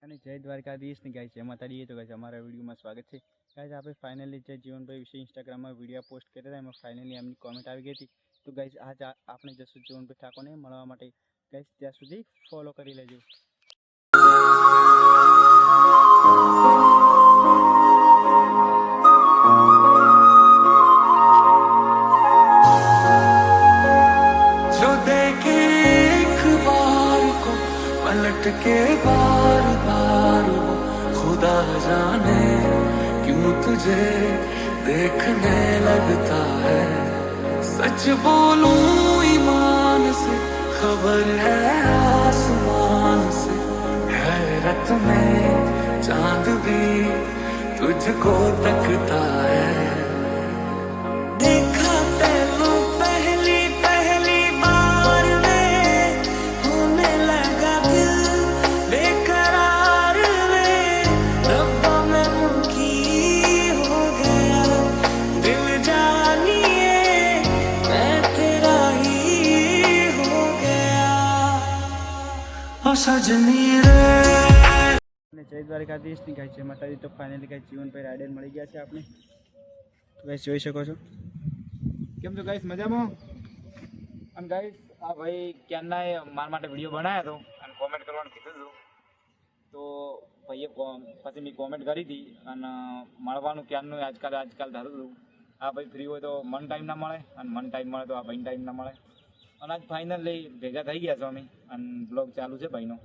અને જય દ્વારકાધીશ ને ગાઈસ, જય માતાજી। તો ગાઈસ અમારા વિડીયોમાં સ્વાગત છે। ગાઈસ આપણે ફાઇનલી જે જીવનભાઈ વિશે ઇન્સ્ટાગ્રામમાં વિડીયો પોસ્ટ કર્યા હતા એમાં ફાઇનલી એમની કોમેન્ટ આવી ગઈ હતી। તો ગાઈસ આજ આપણે જશું જીવનભાઈ ઠાકોરને મળવા માટે। ગાઈસ ત્યાં સુધી ફોલો કરી લેજો। पलट के बार बार वो खुदा जाने क्यों तुझे देखने लगता है। सच बोलूं ईमान से खबर है आसमान से, हैरत में चांद भी तुझको तकता है। सजनी रे जय द्वारकाधीश ની ગાઈસ, જય માતાજી। તો ફાઇનલી ગાઈસ જીવનભાઈ રાઇડર મળી ગયા છે આપણે। તો ગાઈસ જોઈ શકો છો। કેમ છો ગાઈસ, મજામાં? અને ગાઈસ આ ભાઈ ક્યારના મારા માટે વિડીયો બનાવ્યો હતો અને કોમેન્ટ કરવાનું કીધું હતું। તો ભાઈએ પછી મેં કોમેન્ટ કરી હતી અને મળવાનું ક્યારનું આજકાલ થતું હતું। આ ભાઈ ફ્રી હોય તો મન ટાઈમ ના મળે અને મન ટાઈમ મળે તો આ ભાઈને ટાઈમ ના મળે। અને આજ ફાઇનલી ભેગા થઈ ગયા છો અમે અને બ્લોગ ચાલુ છે ભાઈનો।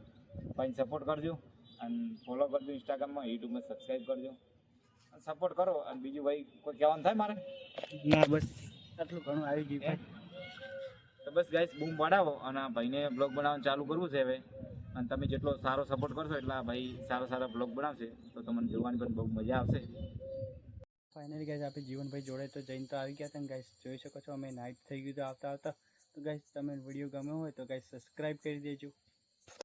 ભાઈને સપોર્ટ કરજો અને ફોલો કરજો ઇન્સ્ટાગ્રામમાં, યુટ્યુબમાં સબસ્ક્રાઈબ કરજો, સપોર્ટ કરો। અને બીજું ભાઈ કોઈ કહેવાનું થાય મારે? ના, બસ આટલું ઘણું આવી ગયું ભાઈ। તો બસ ગાઈસ બૂમ પડાવો અને ભાઈને બ્લોગ બનાવવાનું ચાલુ કરવું છે હવે। અને તમે જેટલો સારો સપોર્ટ કરશો એટલા ભાઈ સારા બ્લોગ બનાવશે તો તમને જોવાની પણ બહુ મજા આવશે। ફાઇનલી ગાઈસ આપણે જીવનભાઈ જોડે તો જઈને તો આવી ગયા હતા ને ગાઈસ, જોઈ શકો છો અમે નાઇટ થઈ ગયું તો આવતા તો ગાઈસ તમે વિડીયો ગમ્યો હોય તો ગાઈસ સબસ્ક્રાઈબ કરી દેજો।